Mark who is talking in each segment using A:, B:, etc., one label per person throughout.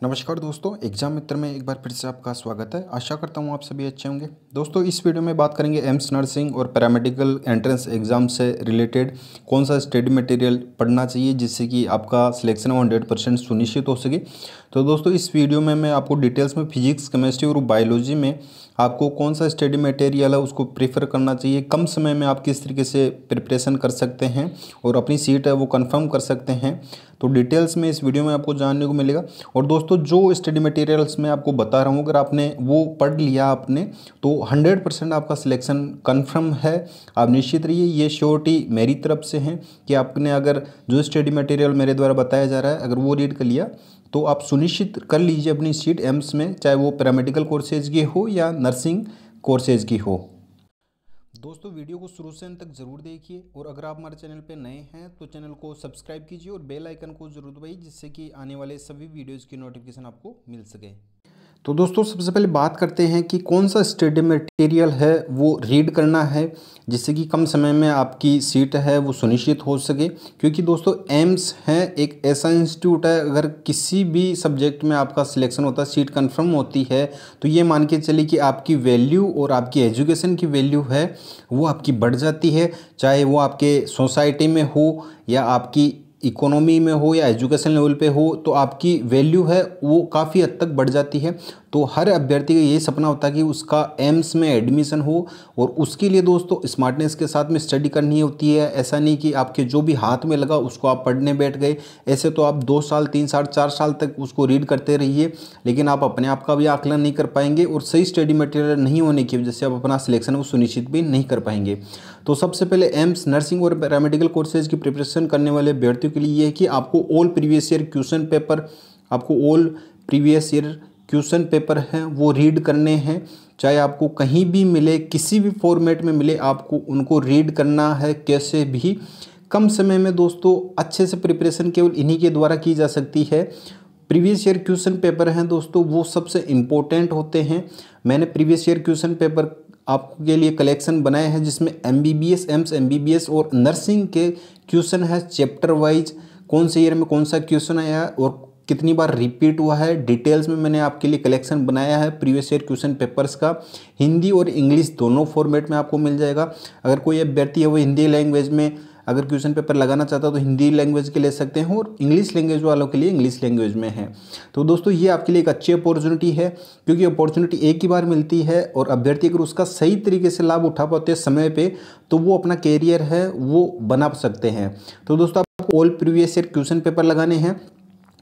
A: नमस्कार दोस्तों, एग्जाम मित्र में एक बार फिर से आपका स्वागत है। आशा करता हूँ आप सभी अच्छे होंगे। दोस्तों, इस वीडियो में बात करेंगे एम्स नर्सिंग और पैरामेडिकल एंट्रेंस एग्जाम से रिलेटेड कौन सा स्टडी मटेरियल पढ़ना चाहिए जिससे कि आपका सिलेक्शन 100% सुनिश्चित हो सके। तो दोस्तों, इस वीडियो में मैं आपको डिटेल्स में फिजिक्स, केमिस्ट्री और बायोलॉजी में आपको कौन सा स्टडी मटेरियल है उसको प्रेफर करना चाहिए, कम समय में आप किस तरीके से प्रिपरेशन कर सकते हैं और अपनी सीट है वो कंफर्म कर सकते हैं, तो डिटेल्स में इस वीडियो में आपको जानने को मिलेगा। और दोस्तों, जो स्टडी मटेरियल्स मैं आपको बता रहा हूँ, अगर आपने वो पढ़ लिया आपने तो 100% आपका सिलेक्शन कंफर्म है। आप निश्चित रहिए, ये श्योरिटी मेरी तरफ से है कि आपने अगर जो स्टडी मटेरियल मेरे द्वारा बताया जा रहा है अगर वो रीड कर लिया तो आप सुनिश्चित कर लीजिए अपनी सीट एम्स में, चाहे वो पैरामेडिकल कोर्सेज की हो या नर्सिंग कोर्सेज की हो। दोस्तों, वीडियो को शुरू से अंत तक जरूर देखिए और अगर आप हमारे चैनल पे नए हैं तो चैनल को सब्सक्राइब कीजिए और बेल आइकन को जरूर दबाइए जिससे कि आने वाले सभी वीडियोज़ की नोटिफिकेशन आपको मिल सके। तो दोस्तों, सबसे पहले बात करते हैं कि कौन सा स्टडी मटेरियल है वो रीड करना है जिससे कि कम समय में आपकी सीट है वो सुनिश्चित हो सके। क्योंकि दोस्तों, एम्स है एक ऐसा इंस्टीट्यूट है, अगर किसी भी सब्जेक्ट में आपका सिलेक्शन होता है, सीट कंफर्म होती है, तो ये मान के चलिए कि आपकी वैल्यू और आपकी एजुकेशन की वैल्यू है वो आपकी बढ़ जाती है। चाहे वो आपके सोसाइटी में हो या आपकी इकोनॉमी में हो या एजुकेशन लेवल पे हो, तो आपकी वैल्यू है वो काफ़ी हद तक बढ़ जाती है। तो हर अभ्यर्थी का यही सपना होता है कि उसका एम्स में एडमिशन हो और उसके लिए दोस्तों स्मार्टनेस के साथ में स्टडी करनी होती है। ऐसा नहीं कि आपके जो भी हाथ में लगा उसको आप पढ़ने बैठ गए, ऐसे तो आप 2 साल 3 साल 4 साल तक उसको रीड करते रहिए, लेकिन आप अपने आप का भी आकलन नहीं कर पाएंगे और सही स्टडी मटेरियल नहीं होने की वजह से आप अपना सिलेक्शन वो सुनिश्चित भी नहीं कर पाएंगे। तो सबसे पहले एम्स नर्सिंग और पैरामेडिकल कोर्सेज की प्रिपरेशन करने वाले अभ्यर्थियों के लिए ये है कि आपको all previous year question paper हैं वो रीड करने हैं। चाहे आपको कहीं भी मिले, किसी भी फॉर्मेट में मिले, आपको उनको रीड करना है कैसे भी। कम समय में दोस्तों अच्छे से प्रिपरेशन केवल इन्हीं के द्वारा की जा सकती है। प्रीवियस ईयर क्वेश्चन पेपर हैं दोस्तों वो सबसे इम्पोर्टेंट होते हैं। मैंने प्रीवियस ईयर क्वेश्चन पेपर आपके लिए कलेक्शन बनाए हैं जिसमें एमबीबीएस, एम्स एमबीबीएस और नर्सिंग के क्वेश्चन है चैप्टर वाइज, कौन से ईयर में कौन सा क्वेश्चन आया और कितनी बार रिपीट हुआ है, डिटेल्स में मैंने आपके लिए कलेक्शन बनाया है। प्रीवियस ईयर क्वेश्चन पेपर्स का हिंदी और इंग्लिश दोनों फॉर्मेट में आपको मिल जाएगा। अगर कोई अभ्यर्थी है वो हिंदी लैंग्वेज में अगर क्वेश्चन पेपर लगाना चाहता है तो हिंदी लैंग्वेज के ले सकते हैं और इंग्लिश लैंग्वेज वालों के लिए इंग्लिश लैंग्वेज में है। तो दोस्तों, ये आपके लिए एक अच्छी अपॉर्चुनिटी है क्योंकि अपॉर्चुनिटी एक ही बार मिलती है और अभ्यर्थी अगर उसका सही तरीके से लाभ उठा पाते हैं समय पे तो वो अपना कैरियर है वो बना सकते हैं। तो दोस्तों, आपको all previous year question paper लगाने हैं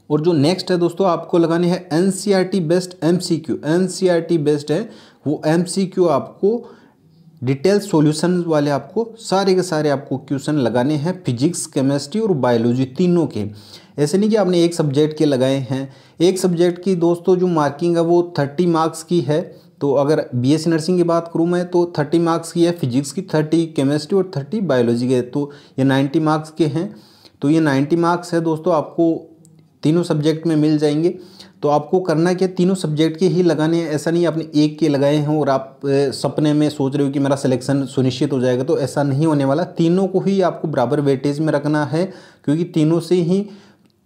A: और जो नेक्स्ट है दोस्तों आपको लगाने हैं NCERT based MCQ. NCERT based है वो एमसीक्यू, आपको डिटेल सॉल्यूशन वाले आपको सारे के सारे आपको क्वेश्चन लगाने हैं, फिजिक्स, केमिस्ट्री और बायोलॉजी तीनों के। ऐसे नहीं कि आपने एक सब्जेक्ट के लगाए हैं। एक सब्जेक्ट की दोस्तों जो मार्किंग है वो 30 मार्क्स की है। तो अगर बीएससी नर्सिंग की बात करूँ मैं तो 30 मार्क्स की है, फिजिक्स की 30, केमिस्ट्री और 30 बायोलॉजी के, तो ये 90 मार्क्स के हैं। तो ये 90 मार्क्स है दोस्तों, आपको तीनों सब्जेक्ट में मिल जाएंगे। तो आपको करना क्या, तीनों सब्जेक्ट के ही लगाने हैं। ऐसा नहीं आपने एक के लगाए हैं और आप सपने में सोच रहे हो कि मेरा सिलेक्शन सुनिश्चित हो जाएगा, तो ऐसा नहीं होने वाला। तीनों को ही आपको बराबर वेटेज में रखना है क्योंकि तीनों से ही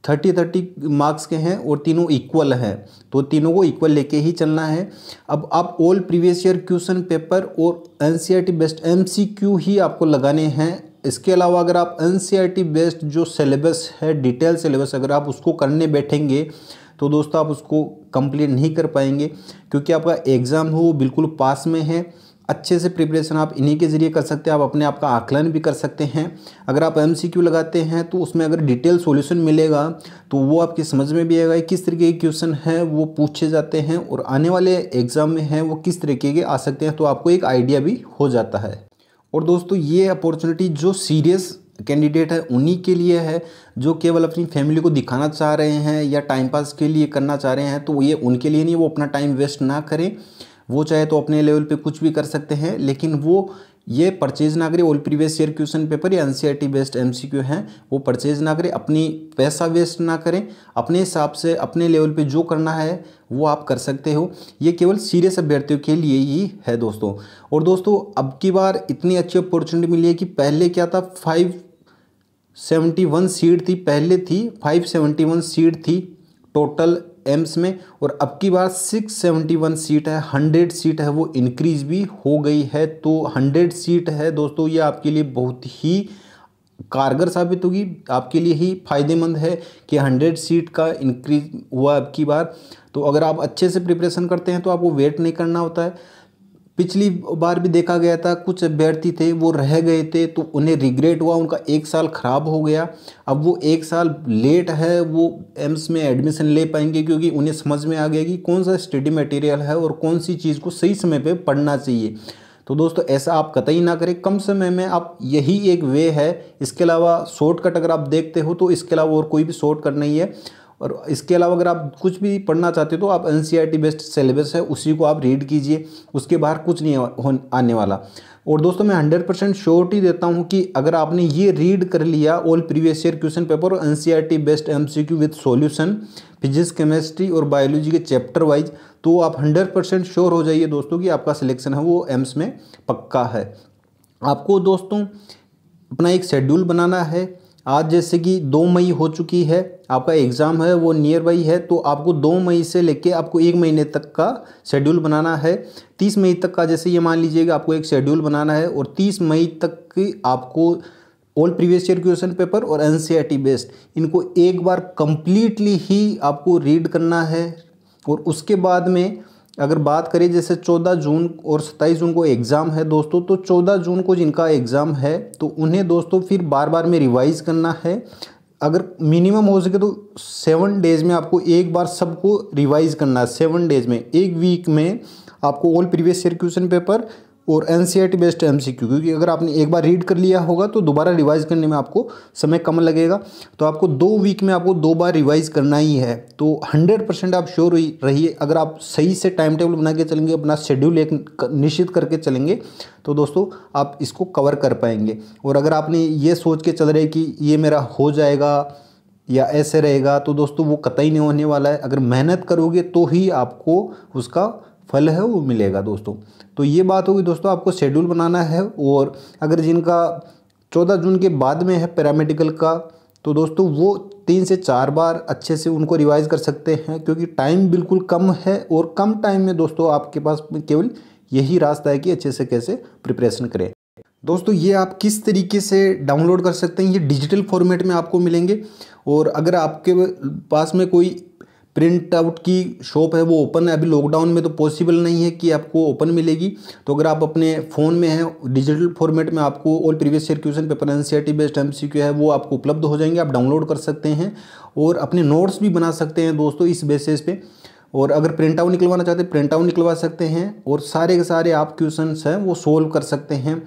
A: 30 मार्क्स के हैं और तीनों इक्वल हैं, तो तीनों को इक्वल लेके ही चलना है। अब आप all previous year question paper और एनसीईआरटी बेस्ड एमसीक्यू ही आपको लगाने हैं। इसके अलावा अगर आप एनसीईआरटी बेस्ड जो सिलेबस है, डिटेल सिलेबस, अगर आप उसको करने बैठेंगे तो दोस्तों आप उसको कंप्लीट नहीं कर पाएंगे क्योंकि आपका एग्ज़ाम हो वो बिल्कुल पास में है। अच्छे से प्रिपरेशन आप इन्हीं के ज़रिए कर सकते हैं, आप अपने आप का आकलन भी कर सकते हैं। अगर आप एमसीक्यू लगाते हैं तो उसमें अगर डिटेल सॉल्यूशन मिलेगा तो वो आपकी समझ में भी आएगा किस तरीके के क्वेश्चन हैं वो पूछे जाते हैं और आने वाले एग्ज़ाम में हैं वो किस तरीके के आ सकते हैं, तो आपको एक आइडिया भी हो जाता है। और दोस्तों, ये अपॉर्चुनिटी जो सीरियस कैंडिडेट है उन्हीं के लिए है, जो केवल अपनी फैमिली को दिखाना चाह रहे हैं या टाइम पास के लिए करना चाह रहे हैं, तो ये उनके लिए नहीं। वो अपना टाइम वेस्ट ना करें, वो चाहे तो अपने लेवल पे कुछ भी कर सकते हैं, लेकिन वो ये परचेज ना करें। All previous year question paper या एनसीईआरटी बेस्ड एमसीक्यू हैं वो परचेज ना करें, अपनी पैसा वेस्ट ना करें, अपने हिसाब से अपने लेवल पे जो करना है वो आप कर सकते हो। ये केवल सीरियस अभ्यर्थियों के लिए ही है दोस्तों। और दोस्तों, अब की बार इतनी अच्छी अपॉर्चुनिटी मिली है कि पहले क्या था, 571 सीट थी, पहले थी 571 सीट थी टोटल एम्स में। और अब की बार 671 सीट है, 100 सीट है वो इंक्रीज भी हो गई है। तो 100 सीट है दोस्तों, ये आपके लिए बहुत ही कारगर साबित होगी, आपके लिए ही फायदेमंद है कि 100 सीट का इंक्रीज हुआ अब की बार। तो अगर आप अच्छे से प्रिपरेशन करते हैं तो आपको वेट नहीं करना होता है। पिछली बार भी देखा गया था कुछ अभ्यर्थी थे वो रह गए थे तो उन्हें रिग्रेट हुआ, उनका एक साल खराब हो गया। अब वो एक साल लेट है वो एम्स में एडमिशन ले पाएंगे, क्योंकि उन्हें समझ में आ गया कि कौन सा स्टडी मटेरियल है और कौन सी चीज़ को सही समय पे पढ़ना चाहिए। तो दोस्तों ऐसा आप कतई ना करें, कम समय में आप, यही एक वे है। इसके अलावा शॉर्टकट अगर आप देखते हो तो इसके अलावा और कोई भी शॉर्टकट नहीं है। और इसके अलावा अगर आप कुछ भी पढ़ना चाहते हो तो आप एनसीईआरटी बेस्ड सिलेबस है उसी को आप रीड कीजिए, उसके बाहर कुछ नहीं आने वाला। और दोस्तों मैं 100% श्योरिटी देता हूं कि अगर आपने ये रीड कर लिया all previous year question paper और NCERT based MCQ with solution, physics, chemistry और बायोलॉजी के चैप्टर वाइज, तो आप 100% श्योर हो जाइए दोस्तों कि आपका सिलेक्शन है वो एम्स में पक्का है। आपको दोस्तों अपना एक शेड्यूल बनाना है। आज जैसे कि 2 मई हो चुकी है, आपका एग्ज़ाम है वो नियर बाई है, तो आपको 2 मई से लेके आपको 1 महीने तक का शेड्यूल बनाना है। 30 मई तक का जैसे ये मान लीजिएगा आपको एक शेड्यूल बनाना है, और 30 मई तक की आपको all previous year question paper और एनसीईआरटी बेस्ड इनको एक बार कंप्लीटली ही आपको रीड करना है। और उसके बाद में अगर बात करें जैसे 14 जून और 27 जून को एग्ज़ाम है दोस्तों, तो 14 जून को जिनका एग्ज़ाम है तो उन्हें दोस्तों फिर बार बार में रिवाइज़ करना है। अगर मिनिमम हो सके तो 7 डेज़ में आपको एक बार सबको रिवाइज़ करना है। 7 डेज़ में, एक वीक में आपको all previous year question paper और एनसीईआरटी बेस्ड एमसीक्यू, क्योंकि अगर आपने एक बार रीड कर लिया होगा तो दोबारा रिवाइज़ करने में आपको समय कम लगेगा। तो आपको 2 वीक में आपको 2 बार रिवाइज़ करना ही है। तो 100% आप श्योर रहिए, अगर आप सही से टाइम टेबल बना के चलेंगे, अपना शेड्यूल एक निश्चित करके चलेंगे, तो दोस्तों आप इसको कवर कर पाएंगे। और अगर आपने ये सोच के चल रहे कि ये मेरा हो जाएगा या ऐसे रहेगा, तो दोस्तों वो कतई नहीं होने वाला है। अगर मेहनत करोगे तो ही आपको उसका फल है वो मिलेगा दोस्तों। तो ये बात होगी दोस्तों, आपको शेड्यूल बनाना है। और अगर जिनका 14 जून के बाद में है पैरामेडिकल का, तो दोस्तों वो 3 से 4 बार अच्छे से उनको रिवाइज़ कर सकते हैं, क्योंकि टाइम बिल्कुल कम है। और कम टाइम में दोस्तों आपके पास केवल यही रास्ता है कि अच्छे से कैसे प्रिपरेशन करें। दोस्तों ये आप किस तरीके से डाउनलोड कर सकते हैं, ये डिजिटल फॉर्मेट में आपको मिलेंगे। और अगर आपके पास में कोई प्रिंट आउट की शॉप है वो ओपन है, अभी लॉकडाउन में तो पॉसिबल नहीं है कि आपको ओपन मिलेगी, तो अगर आप अपने फ़ोन में हैं डिजिटल फॉर्मेट में आपको all previous year question paper NCERT based MCQ है वो आपको उपलब्ध हो जाएंगे, आप डाउनलोड कर सकते हैं और अपने नोट्स भी बना सकते हैं दोस्तों इस बेसिस पे। और अगर प्रिंट आउट निकलवाना चाहते हैं प्रिंट आउट निकलवा सकते हैं, और सारे के सारे आप क्वेश्चंस हैं वो सोल्व कर सकते हैं।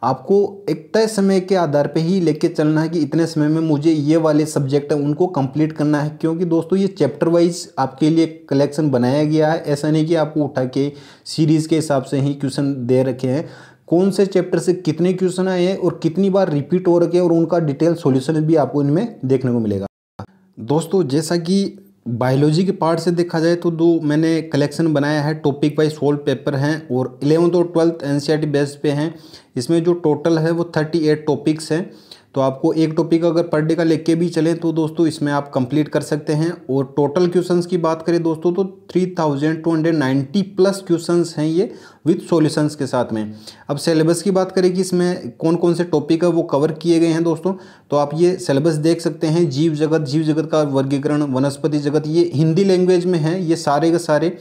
A: आपको एक तय समय के आधार पे ही लेके चलना है कि इतने समय में मुझे ये वाले सब्जेक्ट हैं उनको कंप्लीट करना है, क्योंकि दोस्तों ये चैप्टर वाइज आपके लिए कलेक्शन बनाया गया है। ऐसा नहीं कि आपको उठा के सीरीज़ के हिसाब से ही क्वेश्चन दे रखे हैं, कौन से चैप्टर से कितने क्वेश्चन आए हैं और कितनी बार रिपीट हो रखे हैं, और उनका डिटेल सॉल्यूशन भी आपको इनमें देखने को मिलेगा। दोस्तों जैसा कि बायोलॉजी के पार्ट से देखा जाए तो 2 मैंने कलेक्शन बनाया है, टॉपिक वाइज सोल्व पेपर हैं और 11th और 12th एनसीईआरटी बेस पे हैं। इसमें जो टोटल है वो 38 टॉपिक्स हैं। तो आपको एक टॉपिक अगर पर डे का लेके भी चलें तो दोस्तों इसमें आप कंप्लीट कर सकते हैं। और टोटल क्वेश्चंस की बात करें दोस्तों तो 3290 प्लस क्वेश्चंस हैं ये विद सॉल्यूशंस के साथ में। अब सिलेबस की बात करें कि इसमें कौन कौन से टॉपिक है वो कवर किए गए हैं दोस्तों, तो आप ये सिलेबस देख सकते हैं। जीव जगत का वर्गीकरण, वनस्पति जगत, ये हिंदी लैंग्वेज में है। ये सारे के सारे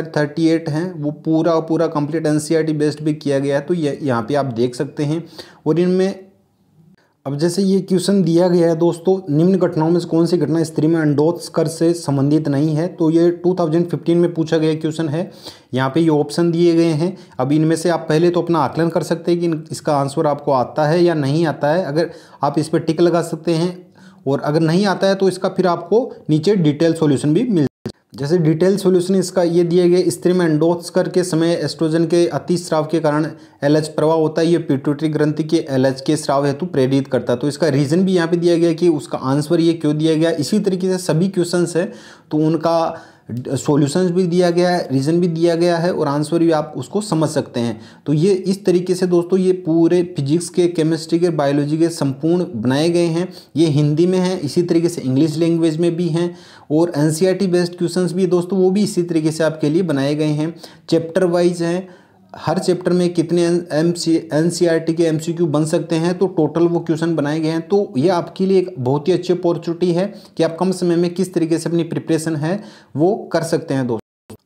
A: 38 हैं, वो पूरा कंप्लीट एनसीईआरटी बेस्ड भी किया गया है। तो ये यहाँ पे आप देख सकते हैं। और इनमें अब जैसे ये क्वेश्चन दिया गया है दोस्तों, निम्न घटनाओं में से कौन सी घटना स्त्री में अंडोत्कर्ष से संबंधित नहीं है, तो ये 2015 में पूछा गया क्वेश्चन है। यहाँ पे ये ऑप्शन दिए गए हैं। अब इनमें से आप पहले तो अपना आकलन कर सकते हैं कि इसका आंसर आपको आता है या नहीं आता है। अगर आप इस पर टिक लगा सकते हैं, और अगर नहीं आता है तो इसका फिर आपको नीचे डिटेल सॉल्यूशन भी मिल, जैसे डिटेल सॉल्यूशन इसका ये दिए गए, स्त्री में अंडोत्कर्ष के समय एस्ट्रोजन के अतिस्राव के कारण एलएच प्रवाह होता है, ये पिट्यूटरी ग्रंथि के एलएच के स्राव हेतु प्रेरित करता है। तो इसका रीजन भी यहाँ पे दिया गया कि उसका आंसर ये क्यों दिया गया। इसी तरीके से सभी क्वेश्चंस है तो उनका सॉल्यूशंस भी दिया गया है, रीज़न भी दिया गया है और आंसर भी आप उसको समझ सकते हैं। तो ये इस तरीके से दोस्तों ये पूरे फिजिक्स के, केमिस्ट्री के, बायोलॉजी के संपूर्ण बनाए गए हैं। ये हिंदी में हैं, इसी तरीके से इंग्लिश लैंग्वेज में भी हैं और एनसीईआरटी बेस्ड क्वेश्चंस भी दोस्तों वो भी इसी तरीके से आपके लिए बनाए गए हैं। चैप्टर वाइज हैं, हर चैप्टर में कितने एनसीईआरटी के एमसीक्यू बन सकते हैं, तो टोटल वो क्वेश्चन बनाए गए हैं। तो ये आपके लिए एक बहुत ही अच्छी अपॉर्चुनिटी है कि आप कम समय में किस तरीके से अपनी प्रिपरेशन है वो कर सकते हैं दोस्तों।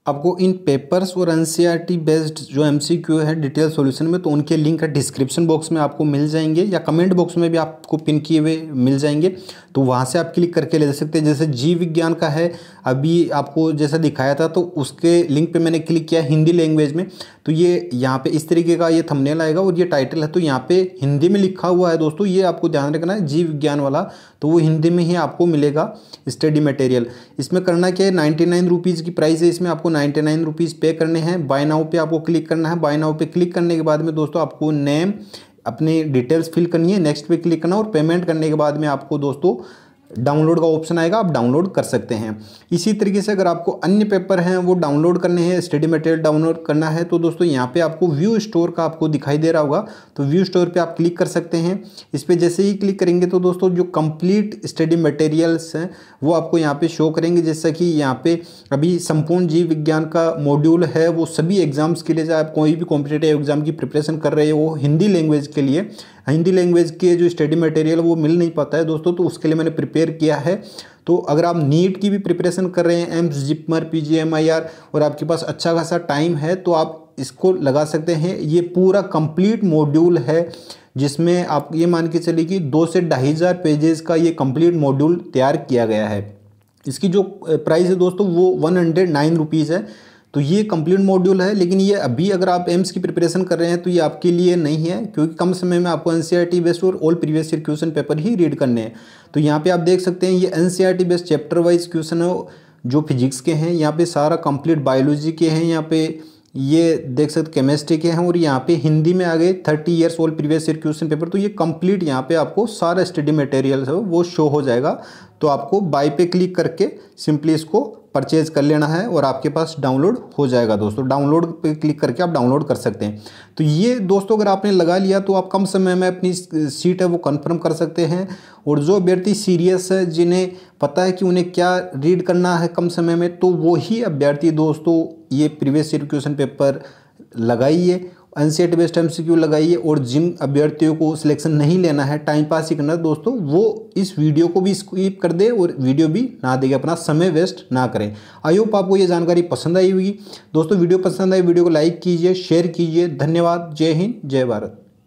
A: आपको इन पेपर्स और एनसीईआरटी बेस्ड जो एमसीक्यू है डिटेल सॉल्यूशन में, तो उनके लिंक है डिस्क्रिप्शन बॉक्स में आपको मिल जाएंगे या कमेंट बॉक्स में भी आपको पिन किए हुए मिल जाएंगे, तो वहाँ से आप क्लिक करके ले सकते हैं। जैसे जीव विज्ञान का है, अभी आपको जैसा दिखाया था तो उसके लिंक पे मैंने क्लिक किया हिंदी लैंग्वेज में, तो ये यहाँ पे इस तरीके का ये थंबनेल आएगा और ये टाइटल है, तो यहाँ पे हिंदी में लिखा हुआ है दोस्तों, ये आपको ध्यान रखना है जीव विज्ञान वाला, तो वो हिंदी में ही आपको मिलेगा स्टडी मटेरियल। इसमें करना क्या है, 99 रुपीज़ की प्राइस है, इसमें आपको 99 रुपीज़ पे करने हैं। बाय नाउ पे आपको क्लिक करना है। बाय नाउ पे क्लिक करने के बाद में दोस्तों आपको नेम, अपनी डिटेल्स फिल करनी है, नेक्स्ट पे क्लिक करना और पेमेंट करने के बाद में आपको दोस्तों डाउनलोड का ऑप्शन आएगा, आप डाउनलोड कर सकते हैं। इसी तरीके से अगर आपको अन्य पेपर हैं वो डाउनलोड करने हैं, स्टडी मटेरियल डाउनलोड करना है, तो दोस्तों यहाँ पे आपको व्यू स्टोर का आपको दिखाई दे रहा होगा, तो व्यू स्टोर पे आप क्लिक कर सकते हैं। इस पर जैसे ही क्लिक करेंगे तो दोस्तों जो कंप्लीट स्टडी मटेरियल्स हैं वो आपको यहाँ पे शो करेंगे। जैसा कि यहाँ पे अभी संपूर्ण जीव विज्ञान का मॉड्यूल है, वो सभी एग्जाम्स के लिए, चाहे आप कोई भी कॉम्पिटेटिव एग्जाम की प्रिपरेशन कर रहे हो हिंदी लैंग्वेज के लिए, हिंदी लैंग्वेज के जो स्टडी मटेरियल वो मिल नहीं पाता है दोस्तों, तो उसके लिए मैंने प्रिपेयर किया है। तो अगर आप नीट की भी प्रिपरेशन कर रहे हैं, एम्स, जिपमर, पीजीएमआईआर, और आपके पास अच्छा खासा टाइम है तो आप इसको लगा सकते हैं। ये पूरा कंप्लीट मॉड्यूल है जिसमें आप ये मान के चलिए कि 2 से 2,500 पेजेस का ये कंप्लीट मॉड्यूल तैयार किया गया है। इसकी जो प्राइस है दोस्तों वो 109 रुपीज़ है। तो ये कंप्लीट मॉड्यूल है, लेकिन ये अभी अगर आप एम्स की प्रिपरेशन कर रहे हैं तो ये आपके लिए नहीं है, क्योंकि कम समय में आपको एनसीईआरटी बेस्ड और all previous year question paper ही रीड करने हैं। तो यहाँ पे आप देख सकते हैं ये NCERT based chapter wise question है जो फिजिक्स के हैं, यहाँ पे सारा कंप्लीट बायोलॉजी के हैं, यहाँ पे ये देख सकते केमिस्ट्री के हैं, और यहाँ पे हिंदी में आ गए 30 years all previous year question paper. तो ये कंप्लीट यहाँ पे आपको सारा स्टडी मटेरियल है वो शो हो जाएगा। तो आपको बाय पे क्लिक करके सिंपली इसको परचेज कर लेना है और आपके पास डाउनलोड हो जाएगा दोस्तों। डाउनलोड पे क्लिक करके आप डाउनलोड कर सकते हैं। तो ये दोस्तों अगर आपने लगा लिया तो आप कम समय में अपनी सीट है वो कंफर्म कर सकते हैं। और जो अभ्यर्थी सीरियस है, जिन्हें पता है कि उन्हें क्या रीड करना है कम समय में, तो वो ही अभ्यर्थी दोस्तों ये प्रीवियस ईयर क्वेश्चन पेपर लगाइए, एनसीईआरटी बेस्ड एमसीक्यू लगाइए। और जिन अभ्यर्थियों को सिलेक्शन नहीं लेना है, टाइम पास ही करना है दोस्तों, वो इस वीडियो को भी स्किप कर दे और वीडियो भी ना देगा, अपना समय वेस्ट ना करें। आई होप आपको ये जानकारी पसंद आई होगी दोस्तों। वीडियो पसंद आई, वीडियो को लाइक कीजिए, शेयर कीजिए। धन्यवाद। जय हिंद, जय भारत।